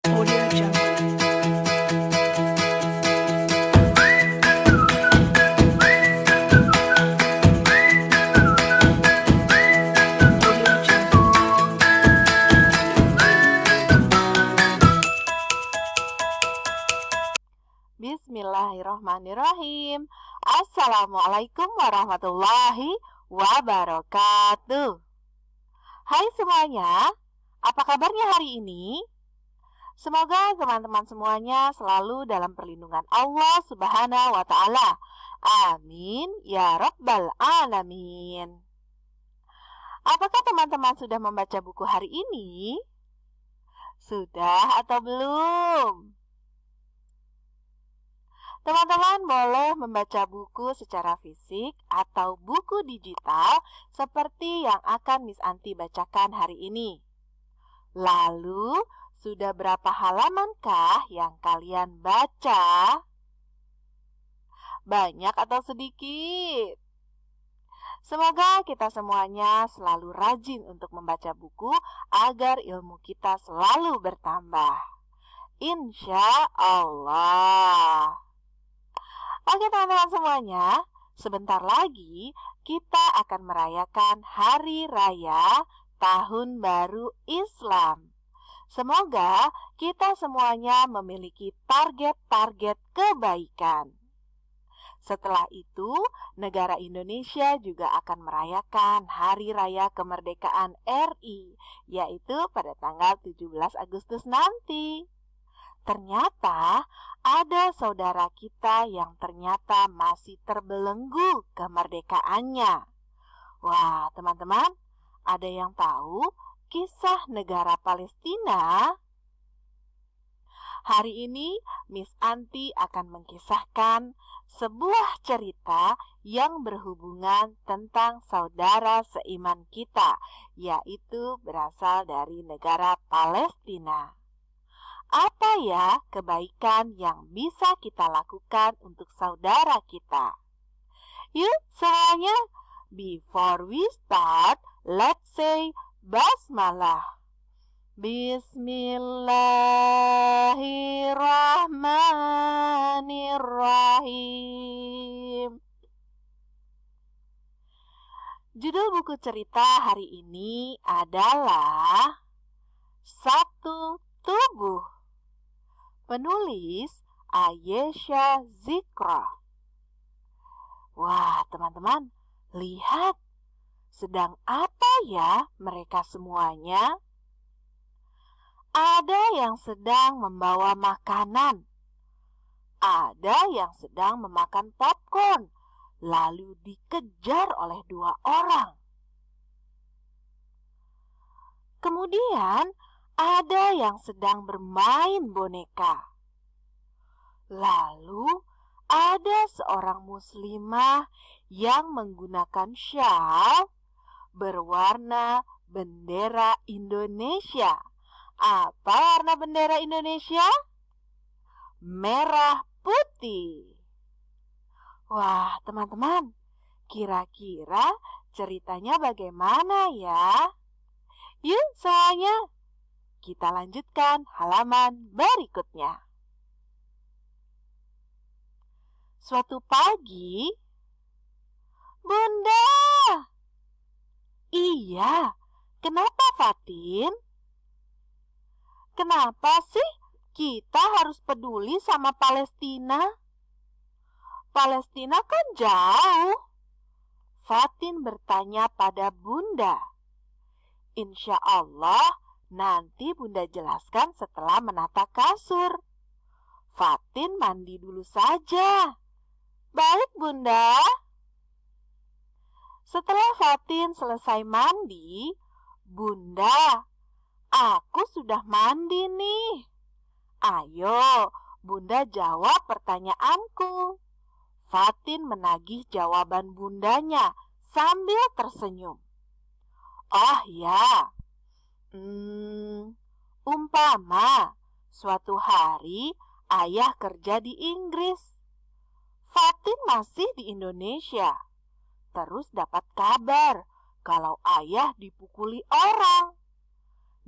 Audio Jungle. Audio Jungle. Bismillahirrahmanirrahim. Assalamualaikum warahmatullahi wabarakatuh. Hai semuanya, apa kabarnya hari ini? Semoga teman-teman semuanya selalu dalam perlindungan Allah Subhanahu wa Ta'ala. Amin ya Rabbal Alamin. Apakah teman-teman sudah membaca buku hari ini? Sudah atau belum? Teman-teman boleh membaca buku secara fisik atau buku digital seperti yang akan Miss Anti bacakan hari ini. Lalu, sudah berapa halamankah yang kalian baca? Banyak atau sedikit? Semoga kita semuanya selalu rajin untuk membaca buku agar ilmu kita selalu bertambah. Insya Allah. Oke teman-teman semuanya, sebentar lagi kita akan merayakan Hari Raya Tahun Baru Islam. Semoga kita semuanya memiliki target-target kebaikan. Setelah itu, negara Indonesia juga akan merayakan Hari Raya Kemerdekaan RI, yaitu pada tanggal 17 Agustus nanti. Ternyata ada saudara kita yang ternyata masih terbelenggu kemerdekaannya. Wah, teman-teman, ada yang tahu kisah negara Palestina? Hari ini Miss Anti akan mengkisahkan sebuah cerita yang berhubungan tentang saudara seiman kita, yaitu berasal dari negara Palestina. Apa ya kebaikan yang bisa kita lakukan untuk saudara kita? Yuk semuanya, before we start, let's say basmalah. Bismillahirrahmanirrahim. Judul buku cerita hari ini adalah Satu Tubuh. Penulis Ayesha Zikra. Wah, teman-teman, lihat. Sedang apa ya mereka semuanya? Ada yang sedang membawa makanan. Ada yang sedang memakan popcorn, lalu dikejar oleh dua orang. Kemudian, ada yang sedang bermain boneka. Lalu ada seorang muslimah yang menggunakan syal berwarna bendera Indonesia. Apa warna bendera Indonesia? Merah putih. Wah, teman-teman, kira-kira ceritanya bagaimana ya? Yuk semuanya, kita lanjutkan halaman berikutnya. Suatu pagi, Bunda. Iya, kenapa Fatin? Kenapa sih kita harus peduli sama Palestina? Palestina kan jauh. Fatin bertanya pada Bunda. Insya Allah, nanti Bunda jelaskan setelah menata kasur. Fatin mandi dulu saja. Baik, Bunda. Setelah Fatin selesai mandi, Bunda, aku sudah mandi nih. Ayo, Bunda jawab pertanyaanku. Fatin menagih jawaban bundanya sambil tersenyum. Oh ya, umpama suatu hari ayah kerja di Inggris. Fatin masih di Indonesia. Terus dapat kabar kalau ayah dipukuli orang.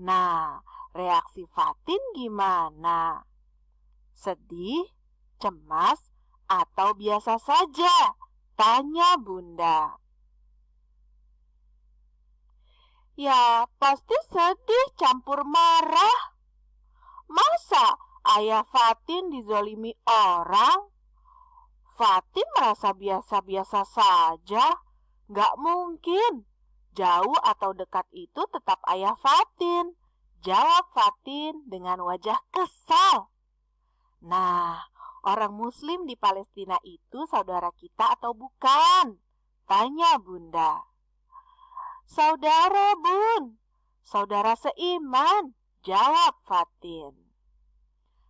Nah, Reaksi Fatin gimana? Sedih, cemas, atau biasa saja? Tanya Bunda. Ya, pasti sedih campur marah. Masa ayah Fatin dizolimi orang? Fatin merasa biasa-biasa saja. Gak mungkin. Jauh atau dekat itu tetap ayah Fatin. Jawab Fatin dengan wajah kesal. Nah, orang Muslim di Palestina itu saudara kita atau bukan? Tanya Bunda. Saudara, Bun. Saudara seiman. Jawab Fatin.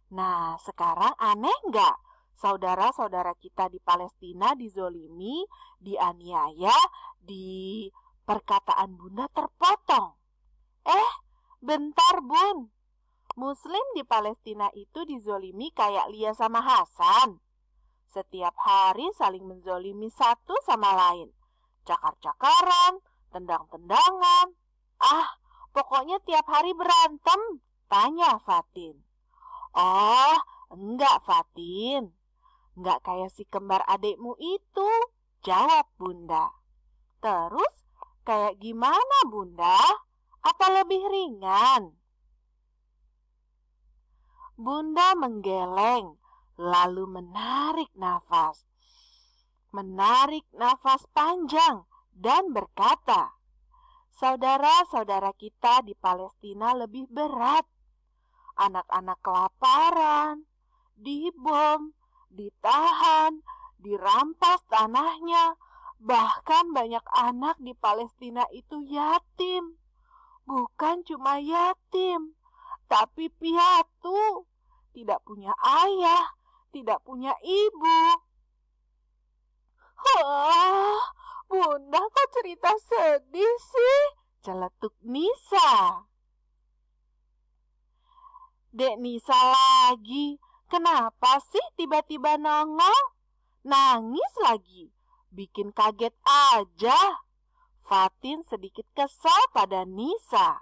Nah, sekarang aneh nggak? Saudara-saudara kita di Palestina dizolimi, dianiaya, di perkataan Bunda terpotong. Bentar Bun. Muslim di Palestina itu dizolimi kayak Lia sama Hasan. Setiap hari saling menzolimi satu sama lain. Cakar-cakaran, tendang-tendangan. Pokoknya tiap hari berantem. Tanya Fatin. Oh, enggak Fatin. Enggak kayak si kembar adikmu itu. Jawab Bunda. Terus kayak gimana Bunda? Apa lebih ringan? Bunda menggeleng, lalu menarik nafas. Menarik nafas panjang dan berkata, saudara-saudara kita di Palestina lebih berat. Anak-anak kelaparan, dibom, ditahan, dirampas tanahnya. Bahkan banyak anak di Palestina itu yatim. Bukan cuma yatim, tapi piatu. Tidak punya ayah, tidak punya ibu. Bunda kok cerita sedih sih? Celetuk Nisa. Dek Nisa lagi. Kenapa sih tiba-tiba nongol? Nangis lagi. Bikin kaget aja. Fatin sedikit kesal pada Nisa.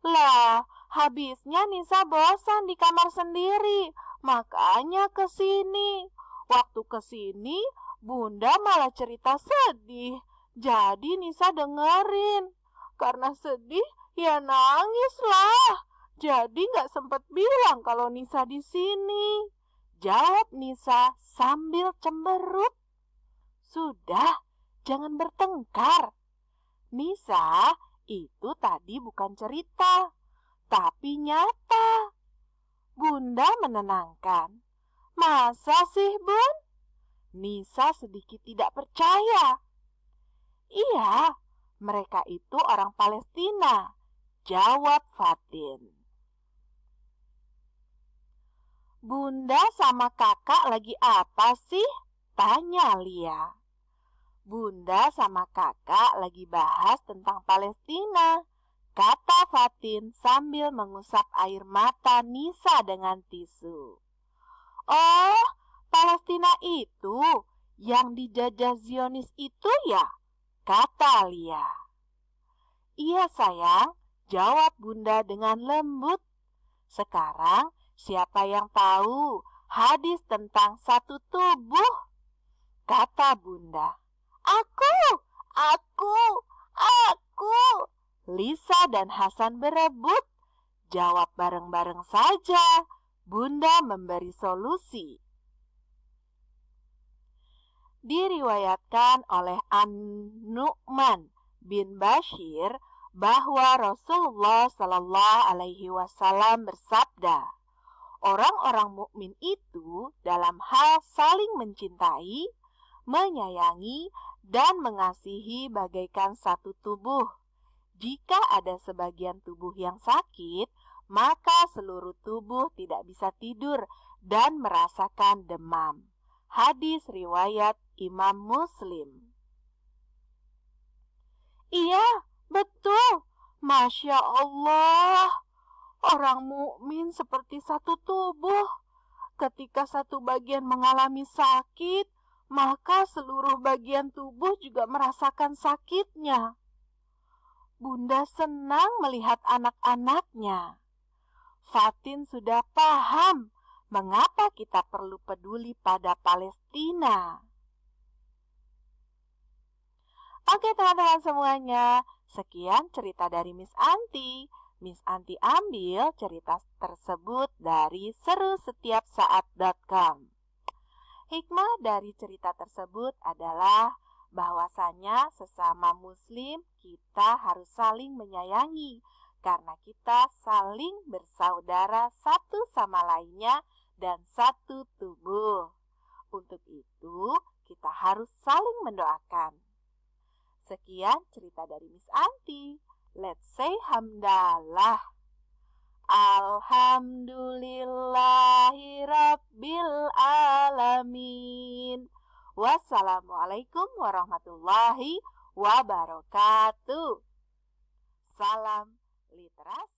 Lah, habisnya Nisa bosan di kamar sendiri. Makanya kesini. Waktu kesini, Bunda malah cerita sedih. Jadi Nisa dengerin. Karena sedih, ya nangis lah. Jadi gak sempat bilang kalau Nisa di sini. Jawab Nisa sambil cemberut. Sudah, jangan bertengkar. Nisa, itu tadi bukan cerita, tapi nyata. Bunda menenangkan. Masa sih, Bun? Nisa sedikit tidak percaya. Iya, mereka itu orang Palestina. Jawab Fatin. Bunda sama kakak lagi apa sih? Tanya Lia. Bunda sama kakak lagi bahas tentang Palestina, kata Fatin sambil mengusap air mata Nisa dengan tisu. Oh, Palestina itu yang dijajah Zionis itu ya? Kata Lia. Iya sayang, jawab Bunda dengan lembut. Sekarang siapa yang tahu hadis tentang satu tubuh? Kata Bunda. Aku. Lisa dan Hasan berebut. Jawab bareng-bareng saja. Bunda memberi solusi. Diriwayatkan oleh An-Nu'man bin Bashir bahwa Rasulullah Shallallahu Alaihi Wasallam bersabda, orang-orang mukmin itu dalam hal saling mencintai, menyayangi, dan mengasihi bagaikan satu tubuh. Jika ada sebagian tubuh yang sakit, maka seluruh tubuh tidak bisa tidur dan merasakan demam. Hadis riwayat Imam Muslim. Iya, betul. Masya Allah. Orang mukmin seperti satu tubuh. Ketika satu bagian mengalami sakit, maka seluruh bagian tubuh juga merasakan sakitnya. Bunda senang melihat anak-anaknya. Fatin sudah paham mengapa kita perlu peduli pada Palestina. Oke teman-teman semuanya, sekian cerita dari Miss Anti. Miss Anti ambil cerita tersebut dari serusetiapsaat.com. Hikmah dari cerita tersebut adalah bahwasanya sesama muslim kita harus saling menyayangi karena kita saling bersaudara satu sama lainnya dan satu tubuh. Untuk itu, kita harus saling mendoakan. Sekian cerita dari Miss Anti. Let's say hamdalah. Alhamdulillahi Rabbil Alamin. Wassalamualaikum warahmatullahi wabarakatuh. Salam literasi.